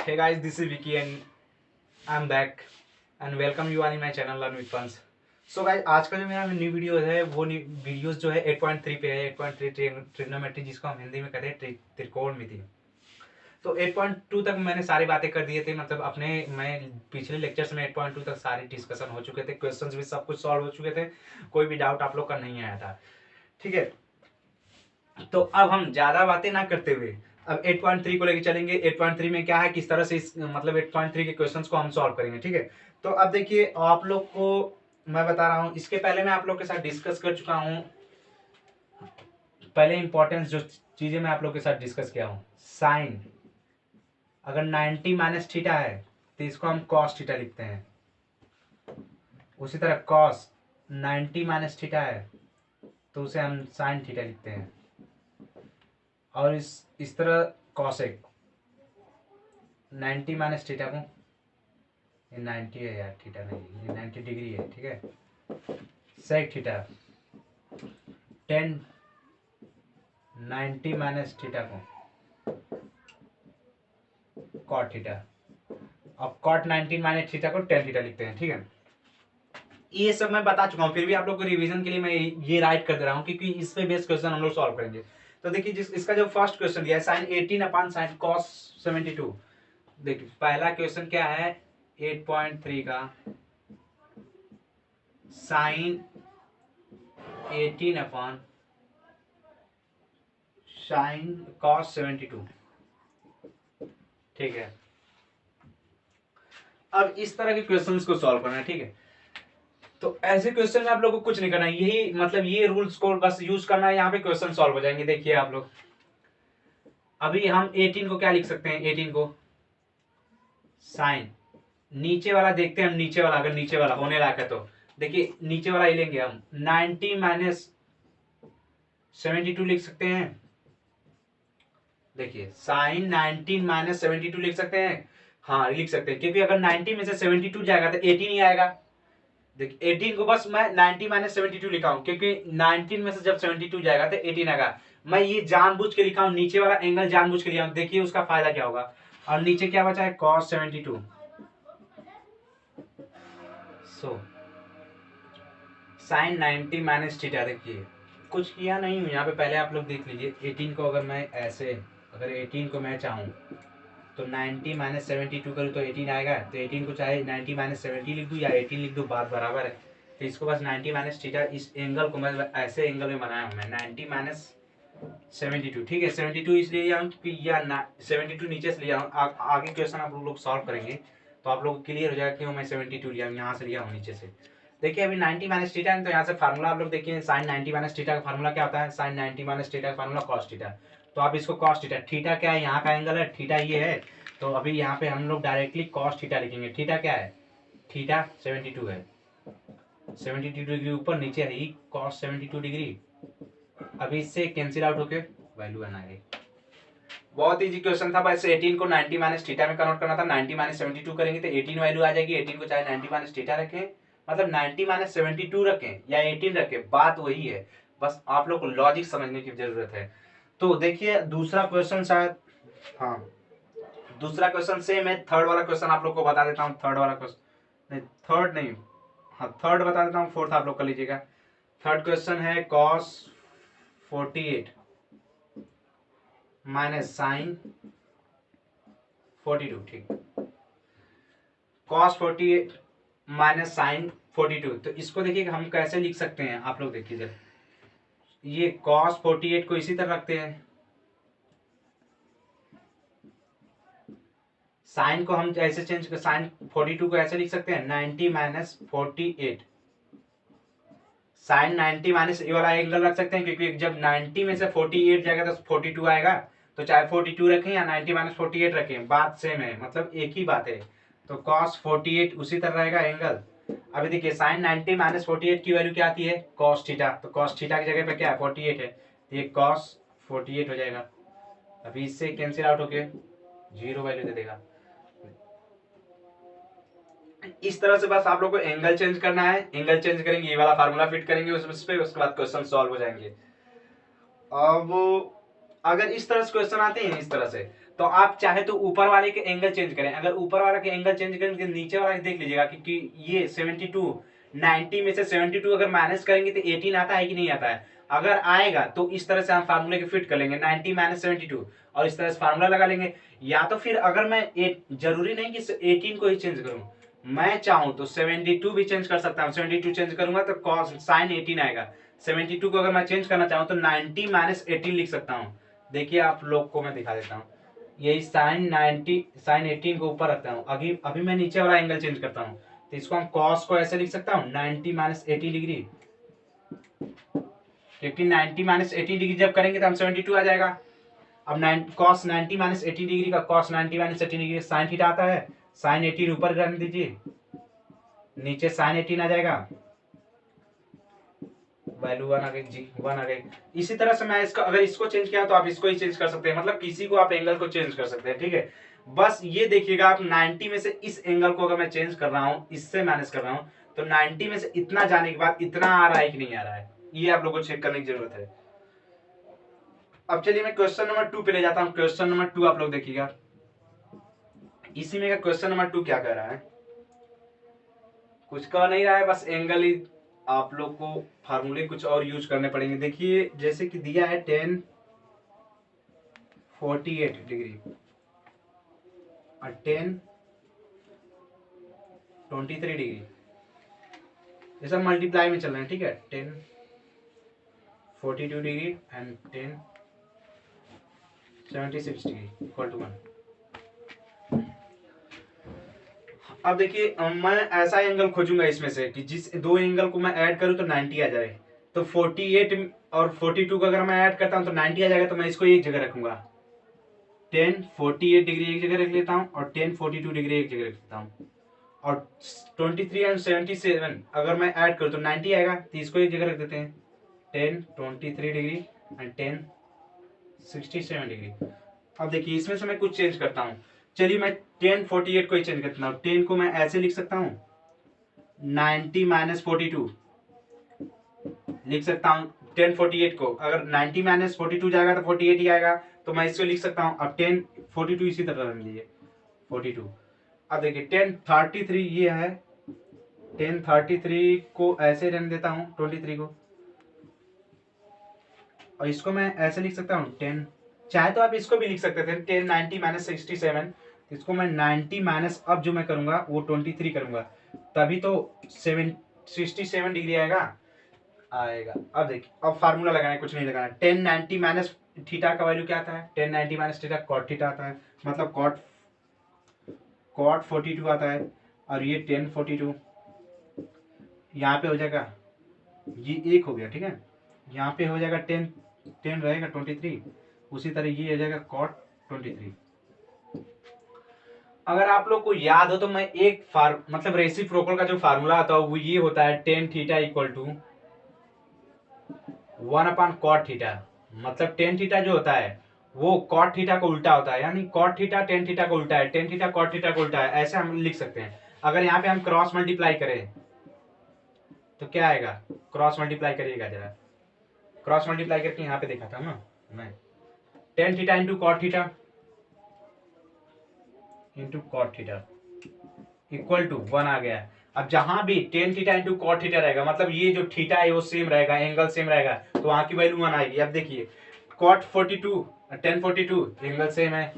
Hey guys, this is Vicky and I'm back and welcome you all in my channel Learn with Fans. So guys, आज का जो मेरा new video है वो videos जो है 8.3 पे है। 8.3 ट्रिग्नोमेट्री, जिसको हम हिंदी में कहते हैं त्रिकोणमिति। तो 8.2 तक मैंने सारी बातें कर दिए थे, मतलब मैं पिछले लेक्चर्स में 8.2 तक सारी डिस्कशन हो चुके थे, क्वेश्चंस भी सब कुछ सॉल्व हो चुके थे, कोई भी डाउट आप लोग का नहीं आया था। ठीक है, तो अब हम ज्यादा बातें ना करते हुए अब 8.3 को लेके चलेंगे। 8.3 में क्या है, किस तरह से मतलब 8.3 के क्वेश्चंस को हम सॉल्व करेंगे। ठीक है, तो अब देखिए आप लोग को मैं बता रहा हूँ, इसके पहले मैं आप लोग के साथ डिस्कस कर चुका हूँ। पहले इंपॉर्टेंस जो चीजें मैं आप लोग के साथ डिस्कस किया हूँ, साइन अगर 90 माइनस थीटा है तो इसको हम कॉस थीटा लिखते हैं। उसी तरह कॉस 90 माइनस थीटा है तो उसे हम साइन थीटा लिखते हैं। और इस तरह कॉसेक 90 माइनस थीटा को, ये 90 है यार, थीटा नहीं, ये 90 डिग्री है। ठीक है, सेक थीटा 10 90 माइनस थीटा को कॉट थीटा। अब कॉट 90 माइनस थीटा को टेन थीटा लिखते हैं। ठीक है, ये सब मैं बता चुका हूँ, फिर भी आप लोग को रिवीजन के लिए मैं ये राइट कर दे रहा हूँ क्योंकि इस पे बेस्ड क्वेश्चन हम लोग सॉल्व करेंगे। तो देखिए, इसका जो फर्स्ट क्वेश्चन दिया है साइन 18 अपॉन साइन कॉस 72। देखिए पहला क्वेश्चन क्या है, 8.3 का साइन 18 अपॉन साइन कॉस 72। ठीक है, अब इस तरह के क्वेश्चंस को सॉल्व करना है। ठीक है, तो ऐसे क्वेश्चन में आप लोग को कुछ नहीं करना है, यही मतलब ये रूल्स को बस यूज करना है, यहाँ पे क्वेश्चन सॉल्व हो जाएंगे। देखिए आप लोग, अभी हम 18 को क्या लिख सकते हैं, 18 को साइन नीचे वाला देखते हैं हम, नीचे वाला अगर नीचे वाला होने लायक है तो देखिए नीचे वाला ही लेंगे हम, 90 माइनस 72 लिख सकते हैं। देखिए साइन 19 माइनस 72 लिख सकते हैं, हाँ लिख सकते हैं, क्योंकि अगर 90 में से 72 जाएगा तो 18 ही आएगा। देखिए 18 को बस मैं 90 माइनस 72 लिखा हूं, क्योंकि 19 में से जब 72 जाएगा तो 18 आएगा। मैं ये जानबूझ के लिखा हूं, नीचे वाला एंगल जानबूझ के लिया हूं, देखिए उसका फायदा क्या होगा। और नीचे क्या बचा है, cos 72। So sine 90 minus theta, देखिए कुछ किया नहीं हूं यहाँ पे, पहले आप लोग देख लीजिए। 18 को अगर मैं ऐसे, अगर 18 को मैं चाहूँ तो 90 माइनस 72 करूँ तो 18 आएगा। तो 18 को चाहे 90 माइनस 70 लिख दूँ या 18 लिख दूँ, बात बराबर है। तो इसको बस 90 माइनस थीटा, इस एंगल को मैं ऐसे एंगल में बनाया हूँ मैं, 90 माइनस 72। ठीक है, 72 इसलिए लिया हूँ क्योंकि या 72 नीचे से लिया हूँ। आगे क्वेश्चन आप लोग सॉल्व करेंगे तो आप लोग को क्लियर हो जाएगा क्यों मैं 72 लिया हूँ, यहाँ से लिया हूँ नीचे से। देखिए अभी 90 माइनस थीटा है तो यहाँ से फार्मूला आप लोग देखिए, साइन 90 माइनस थीटा का फार्मूला क्या होता है, साइन 90 माइनस थीटा का फार्मूला कॉस थीटा। तो आप इसको कॉस थीटा, थीटा क्या है, यहाँ का एंगल है, थीटा ये है, तो अभी यहाँ पे हम लोग डायरेक्टली कॉस थीटा लिखेंगे। थीटा क्या है, थीटा 72 है, 72 डिग्री ऊपर नीचे है, कॉस 72 डिग्री। अभी इससे कैंसिल आउट होके वैल्यू बना गई। बहुत इजी क्वेश्चन था, बस 18 को 90 माइनस थीटा में कन्वर्ट करना था। 90 माइनस 72 करेंगे तो 18 वैल्यू आ जाएगी। 18 को चाहे 90 माइनस थीटा रखें, मतलब 90 माइनस 72 रखें या 18 रखें, बात वही है, बस आप लोग को लॉजिक समझने की जरूरत है। तो देखिए दूसरा क्वेश्चन शायद, हाँ दूसरा क्वेश्चन सेम है। थर्ड वाला क्वेश्चन आप लोग को बता देता हूँ, थर्ड वाला क्वेश्चन नहीं, थर्ड नहीं, हाँ थर्ड बता देता हूँ, फोर्थ आप लोग कर लीजिएगा। थर्ड क्वेश्चन है cos 48 माइनस साइन 42। ठीक, cos 48 माइनस साइन 42, तो इसको देखिए हम कैसे लिख सकते हैं, आप लोग देखिए जब ये cos 48 को इसी तरह रखते हैं, साइन को हम ऐसे चेंज कर, साइन 42 को ऐसे लिख सकते हैं 90 माइनस 48, साइन 90 माइनस ये वाला एंगल रख सकते हैं, क्योंकि जब 90 में से 48 जाएगा तो 42 आएगा। तो चाहे 42 रखें या 90 माइनस 48 रखें, बात सेम है, मतलब एक ही बात है। तो cos 48 उसी तरह रहेगा एंगल। अभी देखिए साइन 90 माइनस 48 की वैल्यू क्या आती है, cos थीटा, तो cos थीटा की जगह पे क्या है 48 है, तो ये cos 48 हो जाएगा। अभी इससे कैंसिल आउट होके जीरो वैल्यू दे देगा। इस तरह से बस आप लोग को एंगल चेंज करना है, एंगल चेंज करेंगे, ये वाला फार्मूला फिट करेंगे उस पे, उसके बाद क्वेश्चन सॉल्व हो जाएंगे। अब अगर इस तरह से क्वेश्चन आते हैं इस तरह से, तो आप चाहे तो ऊपर वाले के एंगल चेंज करें। अगर ऊपर वाले के एंगल चेंज करें तो नीचे वाला देख लीजिएगा कि ये 72 90 में से 72 अगर माइनस करेंगे तो 18 आता है कि नहीं आता है। अगर आएगा तो इस तरह से हम फार्मूले के फिट कर लेंगे 90 माइनस 72 और इस तरह से फार्मूला लगा लेंगे। या तो फिर अगर मैं जरूरी नहीं कि 18 को ही चेंज करूं, मैं चाहूं तो 72 भी चेंज कर सकता हूं। 72 चेंज करूंगा तो cos sin 18 आएगा। 72 को अगर मैं चेंज करना चाहूं तो 90 माइनस 18 लिख सकता हूं। देखिए आप लोग को मैं दिखा देता हूं। यही sin 90 sin 18 को ऊपर रखता हूं। अभी मैं नीचे वाला एंगल चेंज करता हूं तो इसको हम cos को ऐसे लिख सकता हूं 90 माइनस 80 डिग्री, क्योंकि 90 माइनस 80 डिग्री जब करेंगे तो हम 72 आ जाएगा। अब cos 90 माइनस 80 डिग्री का cos 90 minus 80 degree sin theta आता है। sin 18 ऊपर रख दीजिए, नीचे sin 18 आ जाएगा, वैल्यू 1 आ गई जी, 1 आ गई। इसी तरह से मैं इसका अगर इसको चेंज किया तो आप इसको ही चेंज कर सकते हैं, मतलब किसी को आप एंगल को चेंज कर सकते हैं, ठीक है। बस ये देखिएगा आप 90 में से इस एंगल को अगर मैं चेंज कर रहा हूं, इससे माइनस कर रहा हूं, तो 90 में से इतना जाने के बाद इतना आ रहा है कि नहीं आ रहा है, ये आप लोगों को चेक करने की जरूरत है। अब चलिए मैं क्वेश्चन नंबर 2 पे ले जाता हूं। क्वेश्चन नंबर 2 आप लोग देखिएगा। इसी में का क्वेश्चन नंबर 2 क्या कह रहा है, कुछ कह नहीं रहा है, बस एंगल ही आप लोग को फार्मूले कुछ और यूज करने पड़ेंगे। देखिए जैसे कि दिया है 10 48 डिग्री और 10 23 डिग्री, ये सब मल्टीप्लाई में चल रहे हैं, ठीक है। 10 42 degree and 10 76 degree equal to 1। अब देखिए मैं ऐसा एंगल खोजूंगा इसमें से कि जिस दो एंगल को मैं ऐड करूं तो 90 आ जाए। तो 48 और 42 को अगर मैं ऐड करता हूं तो 90 आ जाएगा, तो मैं इसको एक जगह रखूंगा। 10 48 डिग्री एक जगह रख लेता हूं और 10 42 डिग्री एक जगह रख लेता हूं। और 23 एंड 77 अगर मैं ऐड करूं तो 90 आएगा, तो इसको एक जगह रख देते हैं। 10 23 डिग्री एंड 10 67 डिग्री। अब देखिए इसमें से मैं कुछ चेंज करता हूं। चलिए मैं 10 48 को ही चेंज करता हूँ। 10 को मैं ऐसे लिख सकता हूँ 90 माइनस 42 लिख सकता हूँ। 10 48 को अगर 90 माइनस 42 जाएगा तो 48 ही आएगा, तो मैं इसको लिख सकता हूँ। अब 10 42 इसी तरह रख लीजिए 42। अब देखिए 10 33 ये है, 10 33 को ऐसे रहने देता हूँ 23 को, और इसको मैं ऐसे लिख सकता हूँ 10, चाहे तो आप इसको भी लिख सकते थे 10 90 माइनस 67। इसको मैं 90 माइनस अब जो मैं करूंगा वो 23 करूंगा, तभी तो 67 डिग्री आएगा। अब देखिए अब फार्मूला लगाना है, कुछ नहीं लगाना। 10 90 माइनस थीटा का वैल्यू क्या आता है, 10 90 माइनस थीटा कॉट थीटा आता है, मतलब कॉट 42 आता है। और ये 10 42 यहाँ पे हो जाएगा, ये एक हो गया, ठीक है। यहाँ पे हो जाएगा 10 रहेगा 23, उसी तरह ये हो जाएगा कॉट 23। अगर आप लोग को याद हो तो मैं एक मतलब रेसिप्रोकल का जो फार्मूला आता है वो ये होता है 10 theta equal to 1 upon cot theta. मतलब 10 थीटा जो होता है वो कॉट थीटा को उल्टा होता है, यानी कॉट थीटा 10 थीटा को उल्टा है, 10 थीटा कॉट थीटा को उल्टा है, ऐसे हम लिख सकते हैं। अगर यहाँ पे हम क्रॉस मल्टीप्लाई करें तो क्या आएगा, क्रॉस मल्टीप्लाई करिएगा जरा, क्रॉस मल्टीप्लाई करके यहाँ पे देखा था ना मैं, 10 theta into cot theta into cot theta equal to 1 आ गया। अब जहां भी 10 थीटा इंटू कॉट थीटा रहेगा, मतलब ये जो थीटा है वो सेम रहेगा, एंगल सेम रहेगा, तो वहां की वैल्यू 1 आएगी। अब देखिए कॉट 42 10 42 एंगल सेम है,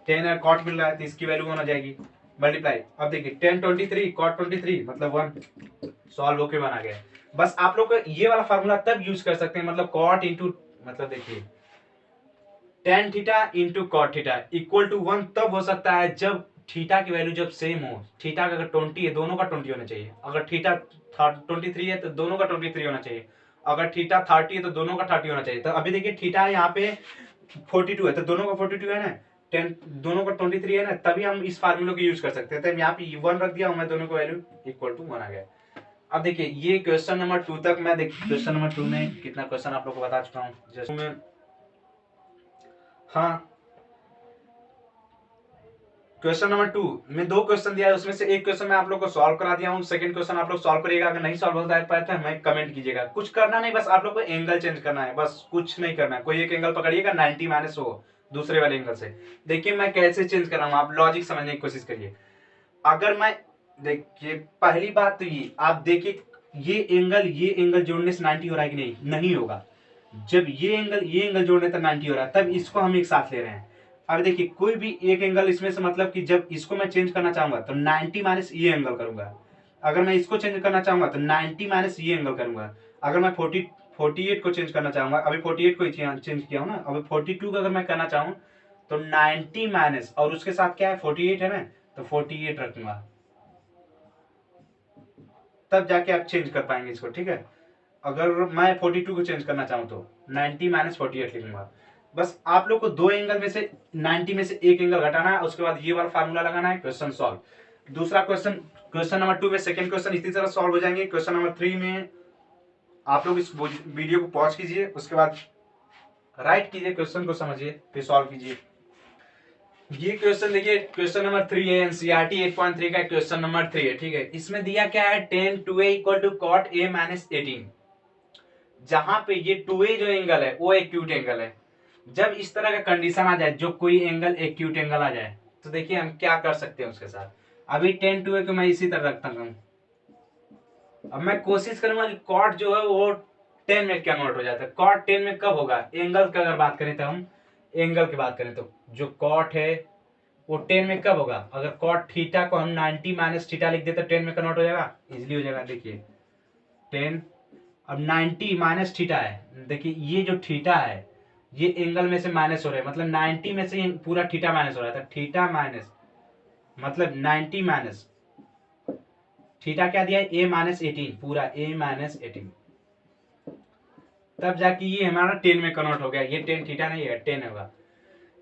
10 कॉट मिल रहा है तो इसकी वैल्यू 1 आ जाएगी मल्टीप्लाई। अब देखिए 10 23 कॉट 23 मतलब 1, सॉल्व होके 1 आ गया। बस आप लोग ये वाला फार्मूला तब यूज कर सकते हैं, मतलब कॉट इंटू, मतलब देखिए tan theta into cot theta equal to 1 तब हो सकता है जब थीटा की वैल्यू जब सेम हो। थीटा का अगर 20 है दोनों का 20 होना चाहिए, अगर थीटा 23 है तो दोनों का 23 होना चाहिए, अगर थीटा 30 है तो दोनों का 30 होना चाहिए। तो अभी देखिए थीटा यहाँ पे 42 है तो दोनों का 42 है ना, 10 दोनों का 23 है ना, तभी हम इस फार्मूले को यूज कर सकते हैं। तो यहाँ पे 1 रख दिया हूं मैं, दोनों को वैल्यू इक्वल टू 1 आ गया। अब देखिए ये क्वेश्चन नंबर 2 तक मैं देखिए क्वेश्चन नंबर 2 में कितना क्वेश्चन आप लोग को बता चुका हूँ। जैसे मैं हाँ क्वेश्चन नंबर 2 में 2 क्वेश्चन दिया है, उसमें से एक क्वेश्चन मैं आप लोग को सॉल्व करा दिया हूँ, सेकंड क्वेश्चन आप लोग सॉल्व करिएगा। अगर नहीं सॉल्व होता है हमें कमेंट कीजिएगा। कुछ करना नहीं, बस आप लोग को एंगल चेंज करना है, बस कुछ नहीं करना है। कोई एक एंगल पकड़िएगा 90 माइनस हो दूसरे वाले एंगल से। देखिए मैं कैसे चेंज कर रहा हूँ, आप लॉजिक समझने की कोशिश करिए। अगर मैं, देखिए पहली बात तो ये आप देखिए, ये एंगल जोड़ने से 90 हो रहा है कि नहीं, नहीं होगा। जब ये एंगल जोड़ने तक 90 हो रहा है, तब इसको हम एक साथ ले रहे हैं। अब देखिए कोई भी एक एंगल इसमें से, मतलब कि जब इसको मैं चेंज करना चाहूंगा तो 90 माइनस ये एंगल करूंगा। अगर मैं इसको चेंज करना चाहूंगा तो 90 माइनस ये एंगल करूंगा। अगर मैं 48 को चेंज करना चाहूंगा, अभी 48 को चेंज किया हूं ना, अभी 42 को अगर मैं करना चाहूँ तो 90 माइनस, और उसके साथ क्या है 48 है ना, तो 48 रखूंगा, तब जाके आप चेंज कर पाएंगे इसको। ठीक है, अगर मैं 42 को चेंज करना चाहूँ तो 90 माइनस 48 लिखूंगा। बस आप लोग को दो एंगल में से 90 में से एक एंगल घटाना है, उसके बाद ये वाला फार्मूला लगाना है, क्वेश्चन सॉल्व। दूसरा क्वेश्चन नंबर 2 में सेकंड क्वेश्चन इसी तरह सॉल्व हो जाएंगे। क्वेश्चन नंबर 3 में आप लोग इस वीडियो को पॉज कीजिए, उसके बाद राइट कीजिए, क्वेश्चन को समझिए, फिर सॉल्व कीजिए। ये क्वेश्चन देखिए, क्वेश्चन नंबर 3 है, एनसीईआरटी 8.3 का क्वेश्चन नंबर 3 है। ठीक है, इसमें दिया क्या है, tan 2a equal to cot a minus 18। जहां पे ये 2a जो एंगल है वो एक्यूट एंगल है। जब इस तरह का कंडीशन आ जाए, जो कोई एंगल एक्यूट एंगल आ जाए, तो देखिए हम क्या कर सकते हैं उसके साथ। अभी tan 2a को मैं इसी तरह रखता हूं। अब मैं कोशिश करूंगा कि कॉट जो है वो 10 में कन्वर्ट हो जाता है। कॉट 10 में कब होगा, एंगल की अगर बात करें तो, हम एंगल की बात करें तो जो कॉट है वो 10 में कब होगा, अगर कॉट थीटा को हम 90 माइनस थीटा लिख दे तो 10 में कन्वर्ट हो जाएगा, इजिली हो जाएगा। देखिए 10, अब 90 माइनस थीटा है, देखिए ये जो थीटा है ये एंगल में से माइनस हो रहा है, मतलब 90 में से पूरा थीटा माइनस हो रहा था, थीटा माइनस मतलब 90 माइनस थीटा क्या दिया है, a माइनस 18, पूरा a माइनस 18, तब जाके ये हमारा 10 में कन्वर्ट हो गया। ये 10 थीटा नहीं है, 10 होगा।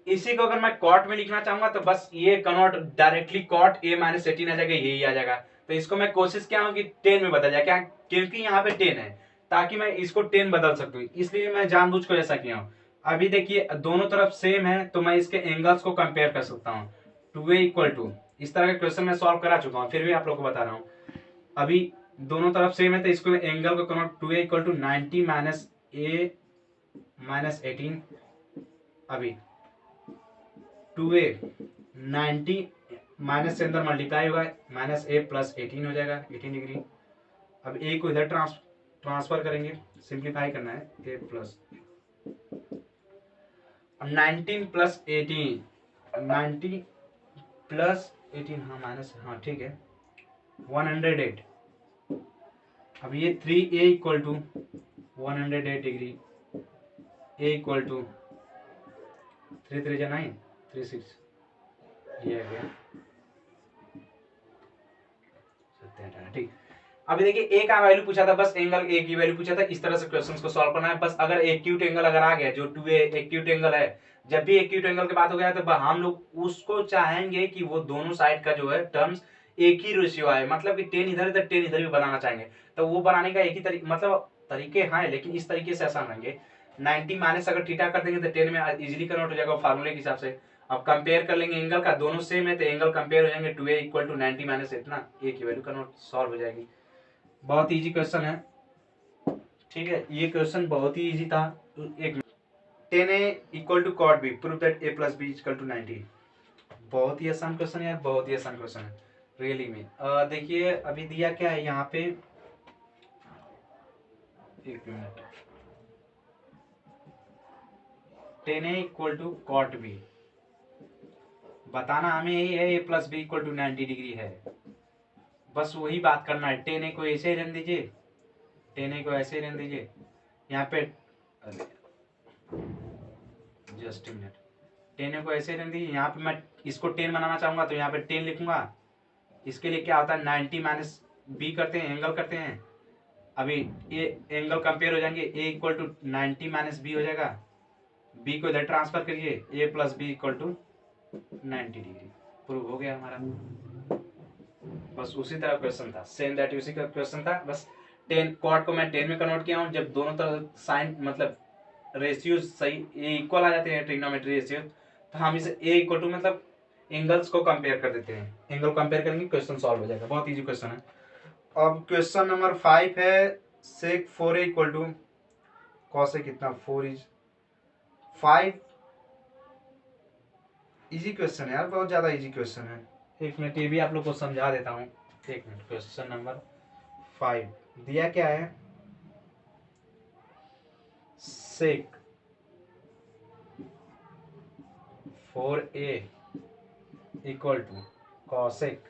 इसी को अगर मैं कॉट में लिखना चाहूंगा तो बस ये convert directly cot a minus 18 आ जाएगा, यही आ जाएगा। तो इसको मैं कोशिश किया हूँ कि 10 में बदल जाए, क्या क्योंकि यहाँ पे 10 है, ताकि मैं इसको 10 बदल सकूँ, इसलिए मैं जानबूझ को ऐसा किया हूँ। अभी देखिए दोनों तरफ सेम है, तो मैं इसके एंगल्स को कंपेयर कर सकता हूँ। 2a इक्वल टू, इस तरह का क्वेश्चन मैं सॉल्व करा चुका हूँ, फिर भी आप लोग को बता रहा हूँ। अभी दोनों तरफ सेम है तो इसको एंगल को convert, 2a equal to 90 minus a minus 18। अभी 2a 90 माइनस से अंदर मल्टीप्लाई होगा, माइनस a प्लस 18 हो जाएगा, 18 डिग्री। अब a को इधर ट्रांसफर करेंगे, सिंप्लीफाई करना है, a प्लस 19 प्लस 18, 90 प्लस 18, हाँ माइनस, हाँ ठीक है, 108। अब ये 3a equal to 108 degree, a equal to 3 3 जा 9, 3 6, ये आ गया 17, ठीक। अभी देखिए ए का वैल्यू पूछा था, बस एंगल ए की वैल्यू पूछा था, इस तरह से क्वेश्चंस को सॉल्व करना है। बस अगर एक्यूट एंगल अगर आ गया, जो 2a एक्यूट एंगल है, जब भी एक्यूट एंगल की बात हो गया तो हम लोग उसको चाहेंगे कि वो दोनों साइड का जो है टर्म्स एक ही रेशियो आए, मतलब कि 10 इधर इधर 10 इधर भी बनाना चाहेंगे। तो वो बनाने का एक ही मतलब तरीके हैं, लेकिन इस तरीके से आसान रहेंगे। 90 माइनस अगर थीटा कर देंगे तो 10 में इजीली कन्वर्ट हो जाएगा फार्मूले के हिसाब से। अब कंपेयर कर लेंगे एंगल का, दोनों सेम है तो एंगल कंपेयर हो जाएंगे, 2a इक्वल टू 90 माइनस इतना, a की वैल्यू कन्वर्ट सॉल्व हो जाएगी। बहुत इजी क्वेश्चन है, ठीक है, ये क्वेश्चन बहुत ही इजी था। एक 10a equal to cot b, prove that a plus b equal to 90। बहुत ही आसान क्वेश्चन है यार, बहुत ही आसान क्वेश्चन है रियली में। देखिए अभी दिया क्या है यहाँ पे, एक minute, 10a equal to cot b, बताना हमें यही है a plus b equal to 90 degree है, बस वही बात करना है। 10a को ऐसे ही रहने दीजिए, 10a को ऐसे ही रहने दीजिए, यहाँ पे जस्ट मिनट, 10 को ऐसे रहने दीजिए, यहाँ पे मैं इसको 10 बनाना चाहूंगा तो यहाँ पे 10 लिखूंगा। इसके लिए क्या होता है, 90 माइनस बी करते हैं, एंगल करते हैं। अभी ये एंगल कंपेयर हो जाएंगे, a equal to 90 minus b हो जाएगा, b को इधर ट्रांसफर करिए, a plus b equal to 90 degree, prove हो गया हमारा। बस उसी तरह क्वेश्चन था, सेम दैट उसी का क्वेश्चन था, बस 10 क्वाड को मैं 10 में कन्वर्ट किया हूँ। जब दोनों तरफ साइन मतलब रेशियो सही इक्वल आ जाते हैं, ट्रिग्नोमेट्री रेशियो, तो हम इसे a इक्वल टू मतलब एंगल्स को कंपेयर कर देते हैं, एंगल कंपेयर करेंगे, क्वेश्चन सॉल्व हो जाएगा। बहुत इजी क्वेश्चन है। अब क्वेश्चन नंबर 5 है, sec 4a equal to cosec कितना 4 इज 5 इजी क्वेश्चन है यार, बहुत ज़्यादा इजी क्वेश्चन है। एक मिनट ये भी आप लोग को समझा देता हूँ। एक मिनट, क्वेश्चन नंबर 5 दिया क्या है, sec 4a equal to cosec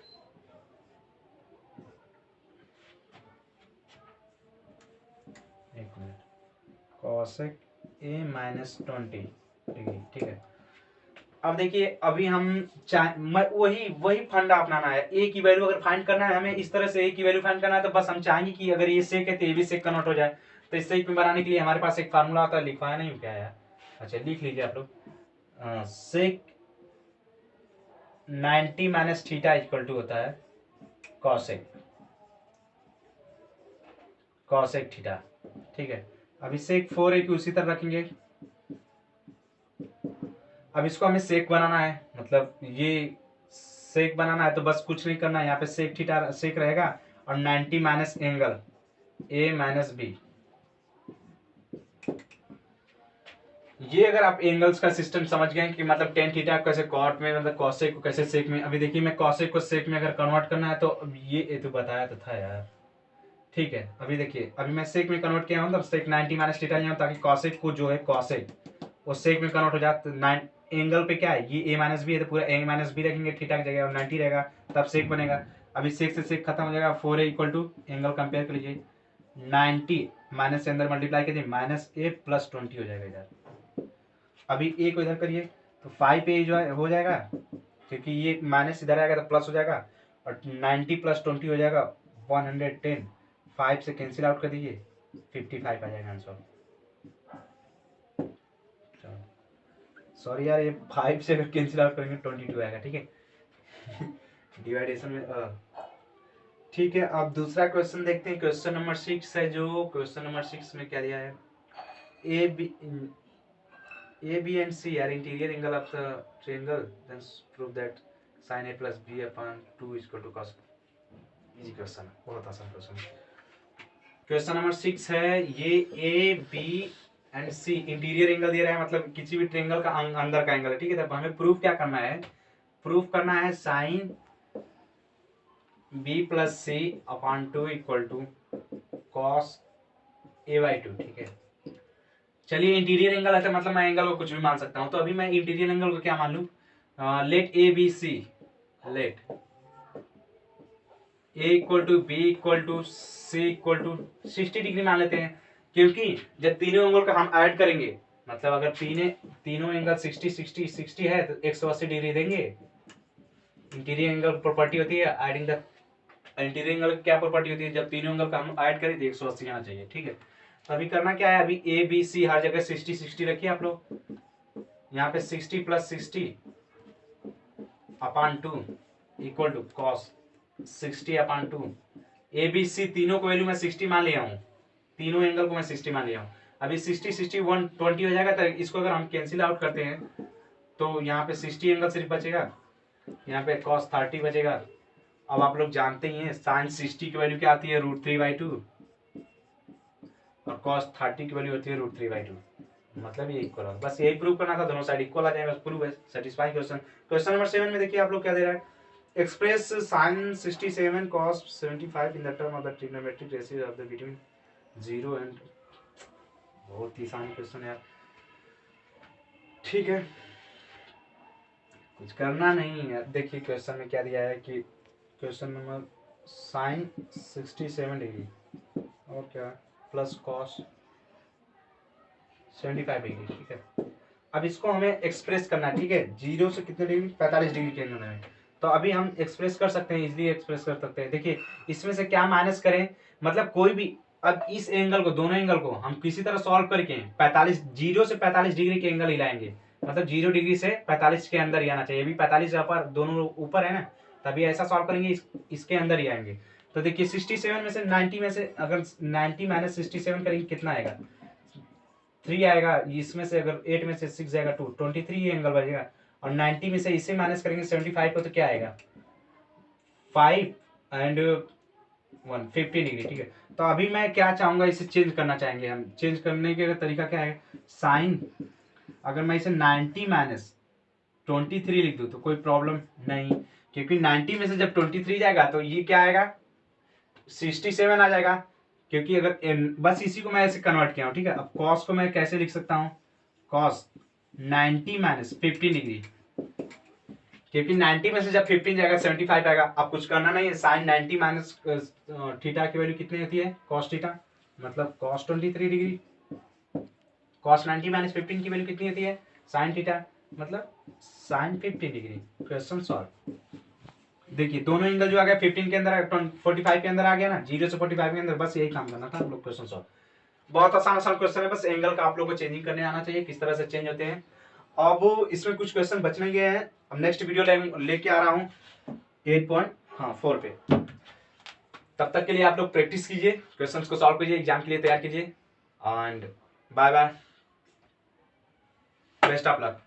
cosec a minus 20 degree, ठीक है। अब देखिए अभी हम वही फंडा अपनाना है। ए की वैल्यू अगर फाइंड करना है हमें, इस तरह से ए की वैल्यू फाइंड करना है, तो बस हम चाहेंगे कि अगर ये सेक है तो ये भी सेक कन्वर्ट हो जाए। तो इस सेक में बनाने के लिए हमारे पास एक फार्मूला होता है, लिखवाया नहीं क्या यार, अच्छा लिख लीजिए आप लोग। सेक 90 माइनस थीटा इक्वल टू होता है कॉसेक थीटा, ठीक है। अभी सेक 4a की उसी तरह रखेंगे। अब इसको हमें सेक बनाना है, मतलब ये सेक बनाना है तो बस कुछ नहीं करना है, यहाँ पे सेक थीटा सेक रहेगा और 90 minus angle a minus b. ये अगर आप एंगल्स का सिस्टम समझ गए कि मतलब टेन थीटा कैसे कॉट में, मतलब कॉसेक को कैसे सेक में। अभी देखिए मैं कॉसेक को सेक में अगर कन्वर्ट करना है तो ये तो बताया तो था यार, ठीक है। अभी देखिए अभी मैं सेक में कन्वर्ट किया हूँ, तब सेक 90 माइनस थीटा लिया हूँ ताकि कॉसेक को जो है कॉसेक वो सेक में कन्वर्ट हो जाए। तो 9 एंगल पे क्या है, ये a माइनस बी है तो पूरा a माइनस बी रखेंगे थीटा की जगह और 90 रहेगा, तब सेक बनेगा। अभी सेक से सेक खत्म हो जाएगा, 4a equal to angle compare कर लीजिए 90 माइनस से अंदर मल्टीप्लाई कर दिए माइनस a प्लस 20 हो जाएगा इधर। अभी a को इधर करिए तो 5a जो है हो जाएगा, क्योंकि ये माइनस इधर आएगा तो प्लस हो जाएगा, और 90 प्लस 20 हो जाएगा 110। 5 से कैंसिल आउट कर दीजिए 55 आ जाएगा आंसर। सॉरी यार, ये 5 से अगर कैंसिल आउट करेंगे 22 आएगा, ठीक है। डिवाइडेशन में ठीक है। अब दूसरा क्वेश्चन देखते हैं, क्वेश्चन नंबर 6 है। जो क्वेश्चन नंबर 6 में क्या दिया है, a B and c are interior angle of the triangle, then prove that sin a plus b upon 2 is equal to cos। Easy question है, बहुत आसान क्वेश्चन है। क्वेश्चन नंबर 6 है, ये A B and C interior angle दे रहा है, मतलब किसी भी ट्रायंगल का अंदर का एंगल है, ठीक है। तो हमें प्रूफ क्या करना है, प्रूफ करना है sine b plus c upon 2 equal to cos a by 2, ठीक है। चलिए इंटीरियर एंगल है तो मतलब मैं एंगल को कुछ भी मान सकता हूं, तो अभी मैं इंटीरियर एंगल को क्या मान लूं, let A B C, let A equal to B equal to C equal to 60 degree मान लेते हैं, क्योंकि जब तीनों एंगल का हम ऐड करेंगे, मतलब अगर तीनों एंगल 60 है तो 180 डिग्री देंगे। इंटीरियर एंगल प्रॉपर्टी होती है एडिंग द, इंटीरियर एंगल की क्या प्रॉपर्टी होती है, जब तीनों एंगल का हम ऐड करें तो 180 आना चाहिए, ठीक है। अभी करना क्या है, अभी ए बी सी हर जगह 60 रखिए आप लोग। यहाँ पे 60 plus 60 upon 2 equal to cos 60 upon 2। A B C तीनों को वैल्यू मैं 60 मान लिया हूँ, तीनों एंगल को मैं 60 मान लिया हूँ। अभी 60 120 हो जाएगा, तो इसको अगर हम कैंसिल आउट करते हैं तो यहाँ पे 60 एंगल सिर्फ बचेगा, यहाँ पे cos 30 बचेगा। अब आप लोग जानते ही हैं साइन 60 की वैल्यू क्या आती है, √3/2, और cos 30 की वैल्यू होती है √3/2, मतलब ये इक्वल है। बस यही प्रूव करना था, दोनों साइड इक्वल आ जाए, बस प्रूव है, सेटिस्फाई क्वेश्चन। क्वेश्चन नंबर 7 में देखिए आप लोग क्या दे रहा है, express sine 67 cos 75 in the term of the trigonometric ratio of the between 0 and, बहुत ही आसान क्वेश्चन है यार, ठीक है, कुछ करना नहीं है। देखिए क्वेश्चन में क्या दिया है कि क्वेश्चन नंबर साइन 67 डिग्री और क्या प्लस कॉस 75 डिग्री, ठीक है। अब इसको हमें एक्सप्रेस करना है, ठीक है, 0 से कितने डिग्री, 45 डिग्री के अंदर में। तो अभी हम एक्सप्रेस कर सकते हैं, इजीली एक्सप्रेस कर सकते हैं। देखिए इसमें से क्या माइनस करें, मतलब कोई भी, अब इस एंगल को, दोनों एंगल को हम किसी तरह सॉल्व करके 45, 0 से 45 डिग्री के एंगल हिलाएंगे, मतलब 0 डिग्री से 45 के अंदर ही आना चाहिए। अभी 45 ऊपर, दोनों ऊपर है ना, तभी ऐसा सॉल्व करेंगे, इसके अंदर ही आएंगे। तो देखिए 67 में से 90 में से अगर 90 माइनस 67 करेंगे कितना आएगा, 3 आएगा। इसमें से अगर 8 में से 6 जाएगा 2, 23 एंगल बचेगा। और 90 में से इसे माइनस करेंगे 75 को, तो क्या आएगा 5 एंड 1 50 डिग्री, ठीक है। तो अभी मैं क्या चाहूंगा, इसे चेंज करना चाहेंगे हम। चेंज करने का तरीका क्या है, साइन, अगर मैं इसे 90 माइनस 23 लिख दूँ तो कोई प्रॉब्लम नहीं, क्योंकि 90 में से जब 23 जाएगा तो ये क्या आएगा 67 आ जाएगा, क्योंकि अगर बस इसी को मैं ऐसे कन्वर्ट किया हूँ, ठीक है। अब कॉस को मैं कैसे लिख सकता हूँ, कॉस 90 माइनस 15 डिग्री, क्योंकि 90 में से जब 15 जाएगा 75 आएगा। अब कुछ करना नहीं है, साइन 90 माइनस थीटा की वैल्यू कितनी होती है, कॉस थीटा, मतलब कॉस 23 डिग्री। कॉस 90 माइनस 15 की वैल्यू कितनी होती है, साइन थीटा, मतलब साइन 15 डिग्री। Question solve. देखिए दोनों एंगल जो आ गया 15 के अंदर 45 के अंदर आ गया ना, 0 से 45 के अंदर, बस यही काम करना था हम लोग। क्वेश्चन सॉल्व बहुत आसान आसान क्वेश्चन है, बस एंगल का आप लोगों को चेंजिंग करने आना चाहिए, किस तरह से चेंज होते हैं। अब इसमें कुछ क्वेश्चन बचने गए हैं, अब नेक्स्ट वीडियो लेके आ रहा हूँ 8.4 पे। तब तक के लिए आप लोग प्रैक्टिस कीजिए, क्वेश्चंस को सॉल्व कीजिए, एग्जाम के लिए तैयार कीजिए, and bye bye, best of luck.